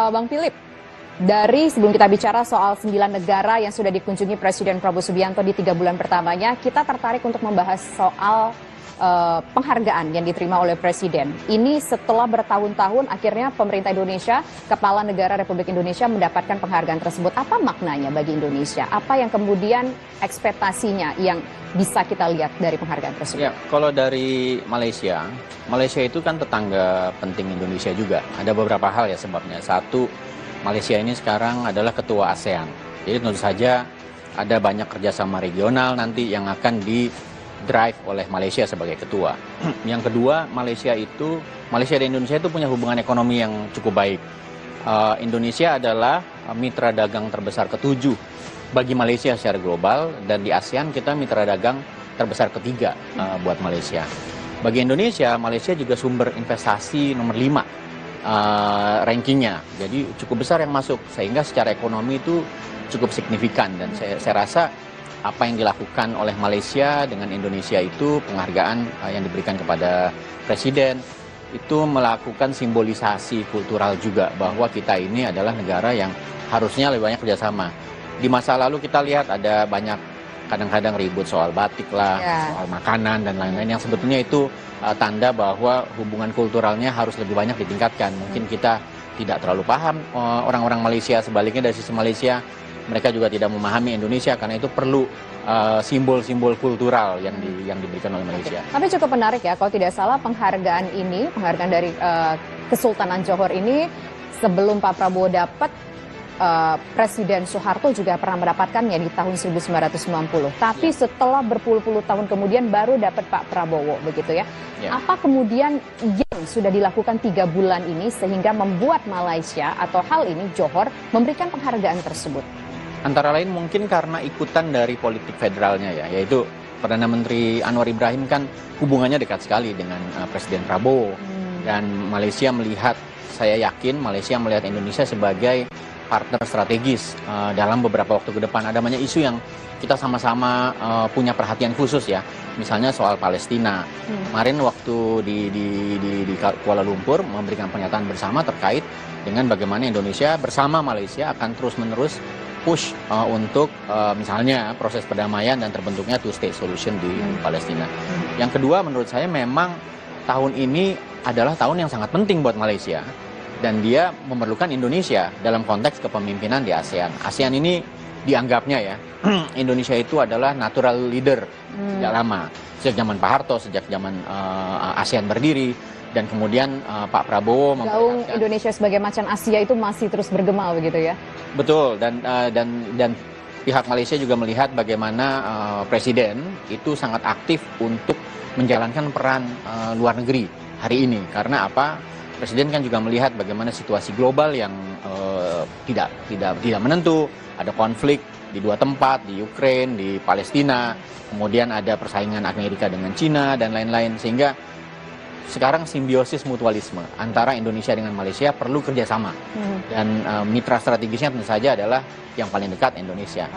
Bang Philip, dari sebelum kita bicara soal 9 negara yang sudah dikunjungi Presiden Prabowo Subianto di 3 bulan pertamanya, kita tertarik untuk membahas soal penghargaan yang diterima oleh Presiden. Ini setelah bertahun-tahun akhirnya pemerintah Indonesia, Kepala Negara Republik Indonesia mendapatkan penghargaan tersebut. Apa maknanya bagi Indonesia? Apa yang kemudian ekspektasinya yang bisa kita lihat dari penghargaan tersebut? Ya, kalau dari Malaysia, Malaysia itu kan tetangga penting Indonesia juga. Ada beberapa hal ya sebabnya. Satu, Malaysia ini sekarang adalah ketua ASEAN. Jadi tentu saja ada banyak kerjasama regional nanti yang akan di-drive oleh Malaysia sebagai ketua. Yang kedua, Malaysia dan Indonesia itu punya hubungan ekonomi yang cukup baik. Indonesia adalah mitra dagang terbesar ke-7 bagi Malaysia secara global, dan di ASEAN kita mitra dagang terbesar ketiga buat Malaysia. Bagi Indonesia, Malaysia juga sumber investasi nomor 5 rankingnya, jadi cukup besar yang masuk, sehingga secara ekonomi itu cukup signifikan. Dan saya rasa apa yang dilakukan oleh Malaysia dengan Indonesia itu, penghargaan yang diberikan kepada Presiden, itu melakukan simbolisasi kultural juga bahwa kita ini adalah negara yang harusnya lebih banyak kerjasama. Di masa lalu kita lihat ada banyak kadang-kadang ribut soal batik lah, soal makanan dan lain-lain, yang sebetulnya itu tanda bahwa hubungan kulturalnya harus lebih banyak ditingkatkan. Mungkin kita tidak terlalu paham orang-orang Malaysia, sebaliknya dari sisi Malaysia mereka juga tidak memahami Indonesia, karena itu perlu simbol-simbol kultural yang diberikan oleh Malaysia. Tapi cukup menarik ya, kalau tidak salah penghargaan dari Kesultanan Johor ini, sebelum Pak Prabowo dapat, Presiden Soeharto juga pernah mendapatkannya di tahun 1990. Tapi setelah berpuluh-puluh tahun kemudian baru dapat Pak Prabowo, begitu ya. Apa kemudian yang sudah dilakukan 3 bulan ini sehingga membuat Malaysia atau hal ini Johor memberikan penghargaan tersebut? Antara lain mungkin karena ikutan dari politik federalnya ya, yaitu Perdana Menteri Anwar Ibrahim kan hubungannya dekat sekali dengan Presiden Prabowo. Dan Malaysia melihat, saya yakin Malaysia melihat Indonesia sebagai partner strategis dalam beberapa waktu ke depan. Ada banyak isu yang kita sama-sama punya perhatian khusus ya. Misalnya soal Palestina. Kemarin waktu di Kuala Lumpur memberikan pernyataan bersama terkait dengan bagaimana Indonesia bersama Malaysia akan terus-menerus push untuk misalnya proses perdamaian dan terbentuknya two-state solution di Palestina. Yang kedua, menurut saya memang tahun ini adalah tahun yang sangat penting buat Malaysia. Dan dia memerlukan Indonesia dalam konteks kepemimpinan di ASEAN. ASEAN ini dianggapnya ya, Indonesia itu adalah natural leader sejak lama. Sejak zaman Pak Harto, sejak zaman ASEAN berdiri. Dan kemudian Pak Prabowo gaung Indonesia sebagai macan Asia itu masih terus bergema begitu ya? Betul, dan pihak Malaysia juga melihat bagaimana Presiden itu sangat aktif untuk menjalankan peran luar negeri hari ini. Karena apa? Presiden kan juga melihat bagaimana situasi global yang tidak menentu, ada konflik di 2 tempat, di Ukraina, di Palestina, kemudian ada persaingan Amerika dengan Cina dan lain-lain, sehingga sekarang simbiosis mutualisme antara Indonesia dengan Malaysia perlu kerjasama, dan mitra strategisnya tentu saja adalah yang paling dekat Indonesia.